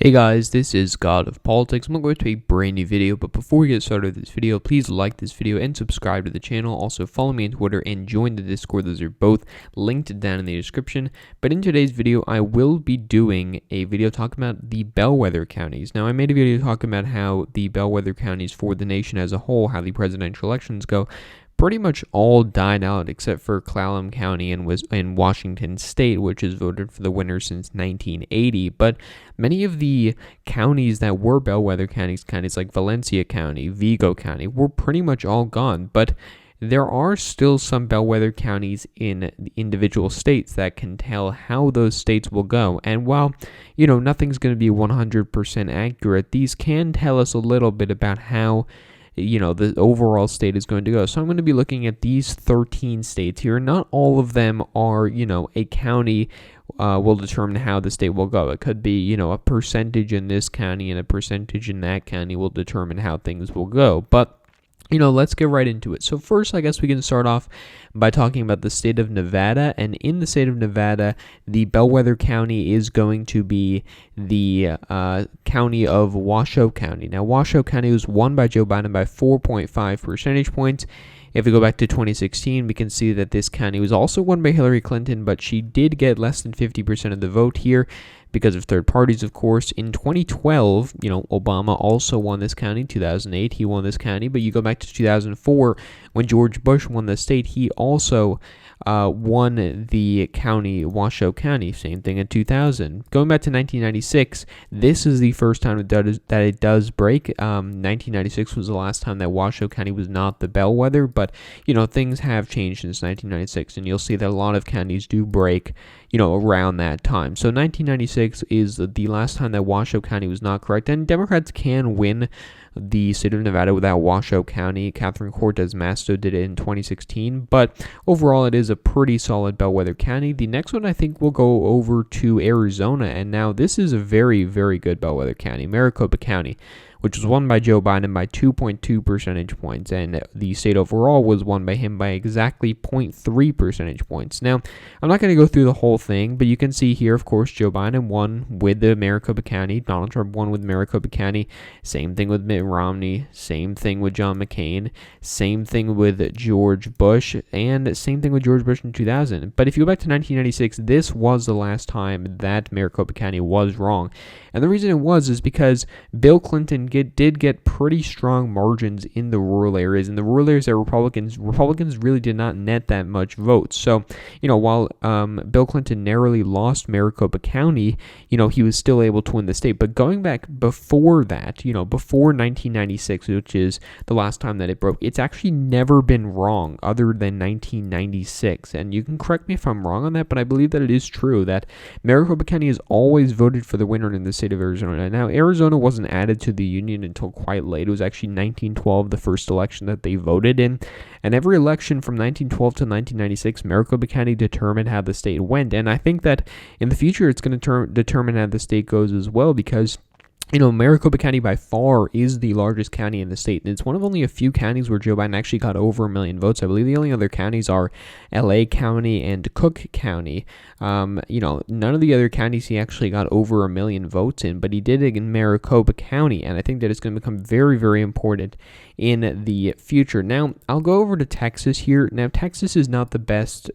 Hey guys, this is God of Politics. I'm going to a brand new video, but before we get started with this video, please like this video and subscribe to the channel. Also follow me on Twitter and join the Discord. Those are both linked down in the description. But in today's video, I will be doing a video talking about the Bellwether counties. Now, I made a video talking about how the Bellwether counties for the nation as a whole, how the presidential elections go, pretty much all died out except for Clallam County and was in Washington State, which has voted for the winner since 1980. But many of the counties that were bellwether counties like Valencia County, Vigo County, were pretty much all gone. But there are still some bellwether counties in the individual states that can tell how those states will go. And while, nothing's going to be 100% accurate, these can tell us a little bit about how the overall state is going to go. So I'm going to be looking at these 13 states here. Not all of them are, a county will determine how the state will go. It could be, a percentage in this county and a percentage in that county will determine how things will go. But let's get right into it. So first, I guess we can start off by talking about the state of Nevada. And in the state of Nevada, the bellwether county is going to be the county of Washoe County. Now, Washoe County was won by Joe Biden by 4.5 percentage points. If we go back to 2016, we can see that this county was also won by Hillary Clinton, but she did get less than 50% of the vote here because of third parties, of course. In 2012, Obama also won this county. 2008, he won this county. But you go back to 2004, when George Bush won the state, he also won the county, Washoe County. Same thing in 2000. Going back to 1996, this is the first time that it does break. 1996 was the last time that Washoe County was not the bellwether, but things have changed since 1996, and you'll see that a lot of counties do break around that time. So 1996 is the last time that Washoe County was not correct, and Democrats can win the state of Nevada without Washoe County. Catherine Cortez Masto did it in 2016, but overall it is a pretty solid bellwether county. The next one I think will go over to Arizona, and now this is a very, very good bellwether county, Maricopa County, which was won by Joe Biden by 2.2 percentage points, and the state overall was won by him by exactly 0.3 percentage points. Now, I'm not going to go through the whole thing, but you can see here, of course, Joe Biden won with the Maricopa County, Donald Trump won with Maricopa County, same thing with Mitt Romney, same thing with John McCain, same thing with George Bush, and same thing with George Bush in 2000. But if you go back to 1996, this was the last time that Maricopa County was wrong. And the reason it was is because Bill Clinton did get pretty strong margins in the rural areas. In the rural areas that Republicans really did not net that much votes. So, while Bill Clinton narrowly lost Maricopa County, he was still able to win the state. But going back before that, before 1996, which is the last time that it broke, it's actually never been wrong other than 1996. And you can correct me if I'm wrong on that, but I believe that it is true that Maricopa County has always voted for the winner in the state of Arizona. Now, Arizona wasn't added to the union until quite late. It was actually 1912, the first election that they voted in. And every election from 1912 to 1996, Maricopa County determined how the state went. And I think that in the future, it's going to determine how the state goes as well, because Maricopa County by far is the largest county in the state. And it's one of only a few counties where Joe Biden actually got over 1 million votes. I believe the only other counties are LA County and Cook County. None of the other counties he actually got over 1 million votes in, but he did it in Maricopa County. And I think that it's going to become very, very important in the future. Now, I'll go over to Texas here. Now, Texas is not the best,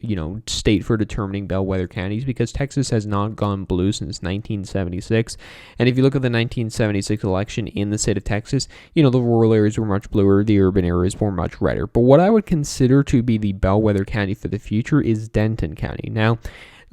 state for determining bellwether counties because Texas has not gone blue since 1976. And if you look at the 1976 election in the state of Texas, the rural areas were much bluer, the urban areas were much redder. But what I would consider to be the bellwether county for the future is Denton County. Now,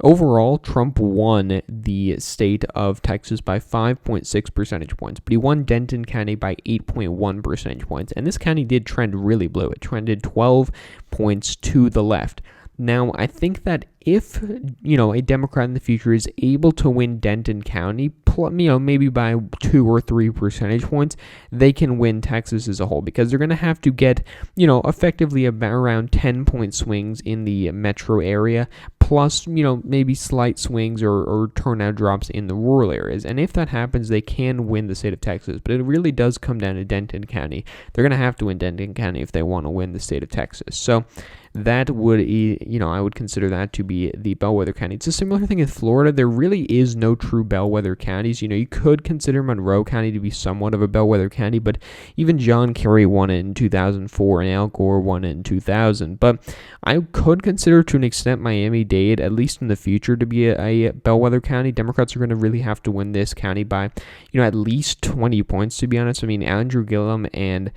overall, Trump won the state of Texas by 5.6 percentage points, but he won Denton County by 8.1 percentage points. And this county did trend really blue. It trended 12 points to the left. Now, I think that if, a Democrat in the future is able to win Denton County, maybe by 2 or 3 percentage points, they can win Texas as a whole, because they're going to have to get, effectively around 10-point swings in the metro area, plus, maybe slight swings or turnout drops in the rural areas. And if that happens, they can win the state of Texas. But it really does come down to Denton County. They're going to have to win Denton County if they want to win the state of Texas. So that would, I would consider that to be be the bellwether county. It's a similar thing in Florida. There really is no true bellwether counties. You could consider Monroe County to be somewhat of a bellwether county, but even John Kerry won it in 2004 and Al Gore won it in 2000. But I could consider to an extent Miami-Dade, at least in the future, to be a bellwether county. Democrats are going to really have to win this county by, at least 20 points, to be honest. I mean, Andrew Gillum and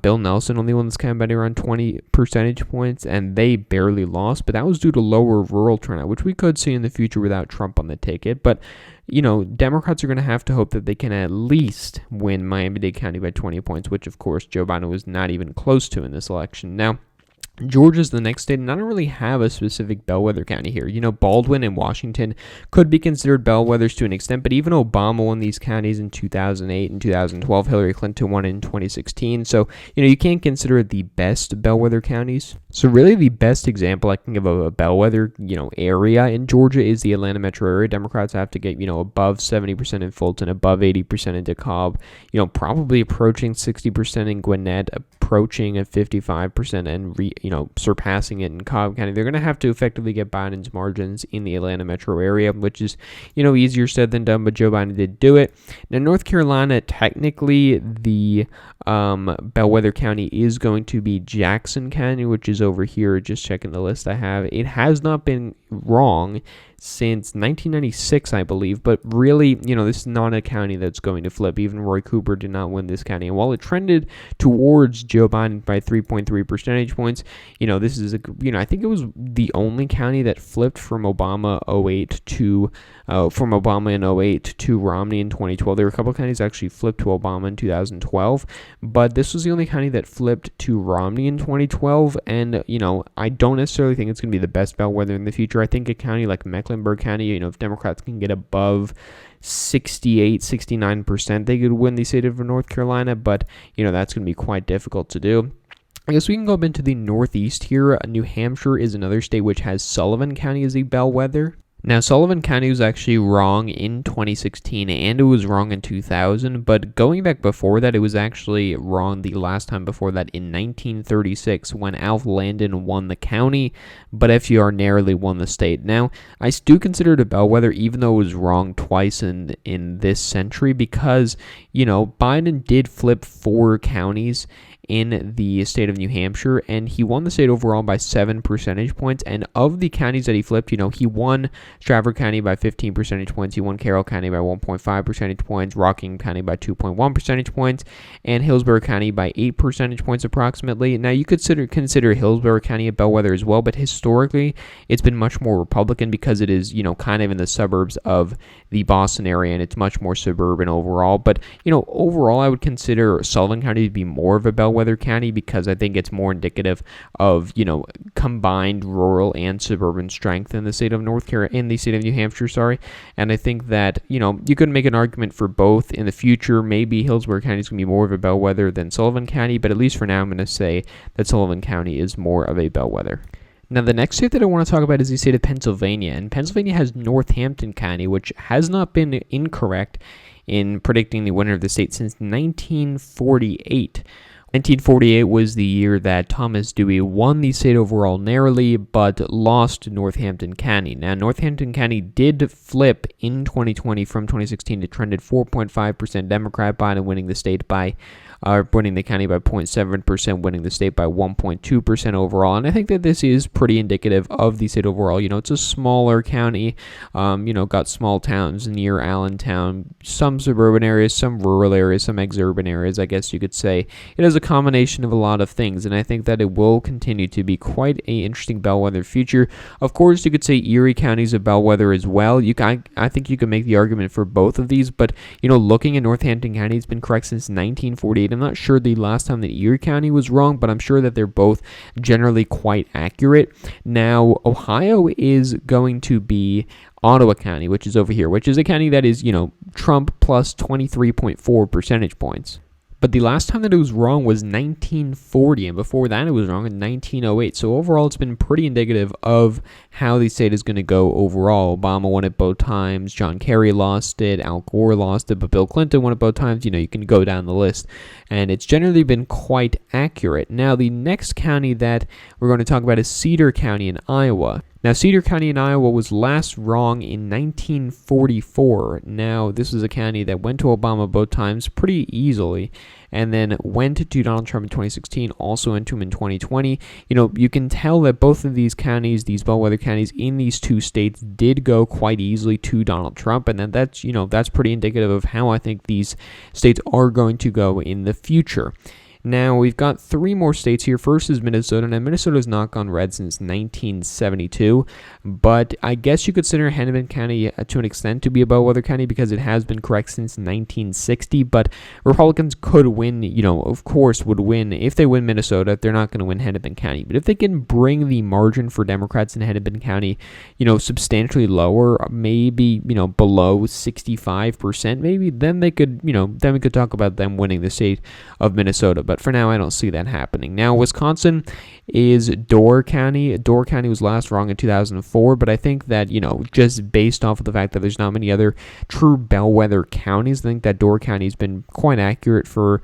Bill Nelson only won this county by around 20 percentage points, and they barely lost, but that was due to lower rural turnout, which we could see in the future without Trump on the ticket. But Democrats are going to have to hope that they can at least win Miami-Dade County by 20 points, which, of course, Joe Biden was not even close to in this election. Now, Georgia's the next state, and I don't really have a specific bellwether county here. Baldwin and Washington could be considered bellwethers to an extent, but even Obama won these counties in 2008 and 2012. Hillary Clinton won in 2016. So, you can't consider it the best bellwether counties. So really the best example I can give of a bellwether, area in Georgia is the Atlanta metro area. Democrats have to get, above 70% in Fulton, above 80% in DeKalb, probably approaching 60% in Gwinnett, approaching at 55% and, surpassing it in Cobb County. They're going to have to effectively get Biden's margins in the Atlanta metro area, which is, easier said than done, but Joe Biden did do it. Now, North Carolina, technically the bellwether county is going to be Jackson County, which is over here. Just checking the list I have. It has not been wrong since 1996, I believe, but really, this is not a county that's going to flip. Even Roy Cooper did not win this county, and while it trended towards Joe Biden by 3.3 percentage points, this is I think it was the only county that flipped from Obama in 08 to Romney in 2012. There were a couple of counties actually flipped to Obama in 2012, but this was the only county that flipped to Romney in 2012, and, I don't necessarily think it's going to be the best bellwether in the future. I think a county like Mecklenburg County, if Democrats can get above 68, 69%, they could win the state of North Carolina, but, that's going to be quite difficult to do. I guess we can go up into the Northeast here. New Hampshire is another state which has Sullivan County as a bellwether. Now, Sullivan County was actually wrong in 2016, and it was wrong in 2000, but going back before that, it was actually wrong the last time before that in 1936 when Alf Landon won the county, but FDR narrowly won the state. Now, I do consider it a bellwether, even though it was wrong twice in this century, because, Biden did flip 4 counties in the state of New Hampshire, and he won the state overall by 7 percentage points. And of the counties that he flipped, he won Stratford County by 15 percentage points, he won Carroll County by 1.5 percentage points, Rockingham County by 2.1 percentage points, and Hillsborough County by 8 percentage points approximately. Now, you could consider Hillsborough County a bellwether as well, but historically, it's been much more Republican because it is, kind of in the suburbs of the Boston area, and it's much more suburban overall. But, overall, I would consider Sullivan County to be more of a bellwether county because I think it's more indicative of, combined rural and suburban strength in the state of New Hampshire, sorry. And I think that, you could make an argument for both in the future. Maybe Hillsborough County is going to be more of a bellwether than Sullivan County, but at least for now, I'm going to say that Sullivan County is more of a bellwether. Now, the next state that I want to talk about is the state of Pennsylvania, and Pennsylvania has Northampton County, which has not been incorrect in predicting the winner of the state since 1948. 1948 was the year that Thomas Dewey won the state overall narrowly, but lost to Northampton County. Now, Northampton County did flip in 2020 from 2016. It trended 4.5% Democrat, Biden winning the state by winning the county by 0.7%, winning the state by 1.2% overall. And I think that this is pretty indicative of the state overall. It's a smaller county, got small towns near Allentown, some suburban areas, some rural areas, some exurban areas, I guess you could say. It has a combination of a lot of things, and I think that it will continue to be quite an interesting bellwether future. Of course, you could say Erie County is a bellwether as well. I think you can make the argument for both of these, but, looking at Northampton County, it's been correct since 1948. I'm not sure the last time that Erie County was wrong, but I'm sure that they're both generally quite accurate. Now, Ohio is going to be Ottawa County, which is over here, which is a county that is, Trump plus 23.4 percentage points. But the last time that it was wrong was 1940, and before that it was wrong in 1908. So overall, it's been pretty indicative of how the state is going to go overall. Obama won it both times. John Kerry lost it. Al Gore lost it. But Bill Clinton won it both times. You can go down the list. And it's generally been quite accurate. Now, the next county that we're going to talk about is Cedar County in Iowa. Now, Cedar County in Iowa was last wrong in 1944. Now, this was a county that went to Obama both times pretty easily, and then went to Donald Trump in 2016, also went to him in 2020. You can tell that both of these counties, these bellwether counties in these two states, did go quite easily to Donald Trump, and then that's pretty indicative of how I think these states are going to go in the future. Now, we've got 3 more states here. First is Minnesota. Now, Minnesota's not gone red since 1972, but I guess you could consider Hennepin County to an extent to be a bellwether county because it has been correct since 1960, but Republicans could win, of course would win. If they win Minnesota, they're not going to win Hennepin County, but if they can bring the margin for Democrats in Hennepin County, substantially lower, maybe, below 65%, maybe, then they could, then we could talk about them winning the state of Minnesota. But for now, I don't see that happening. Now, Wisconsin is Door County. Door County was last wrong in 2004, but I think that, just based off of the fact that there's not many other true bellwether counties, I think that Door County has been quite accurate for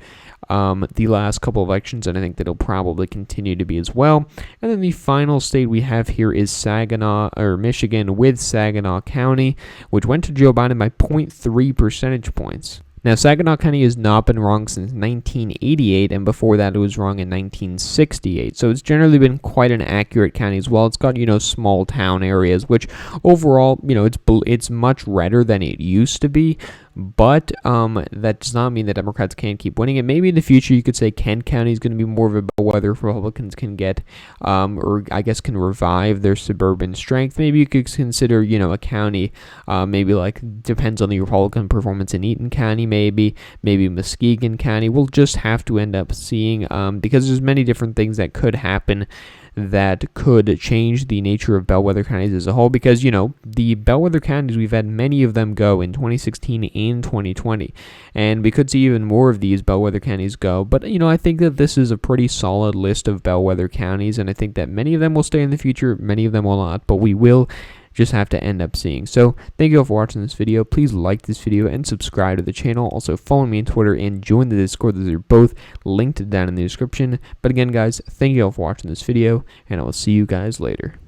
the last couple of elections, and I think that it'll probably continue to be as well. And then the final state we have here is Saginaw, or Michigan, with Saginaw County, which went to Joe Biden by 0.3 percentage points. Now, Saginaw County has not been wrong since 1988, and before that it was wrong in 1968. So it's generally been quite an accurate county as well. It's got, small town areas, which overall, it's much redder than it used to be. But that does not mean that Democrats can't keep winning it. Maybe in the future you could say Kent County is going to be more of a bellwether if Republicans can get, or I guess can revive their suburban strength. Maybe you could consider, a county, maybe like, depends on the Republican performance in Eaton County, maybe Muskegon County. We'll just have to end up seeing, because there's many different things that could happen that could change the nature of bellwether counties as a whole, because, the bellwether counties, we've had many of them go in 2016 and 2020, and we could see even more of these bellwether counties go. But, I think that this is a pretty solid list of bellwether counties, and I think that many of them will stay in the future, many of them will not, but we will just have to end up seeing. So thank you all for watching this video. Please like this video and subscribe to the channel. Also follow me on Twitter and join the Discord. Those are both linked down in the description. But again, guys, thank you all for watching this video, and I will see you guys later.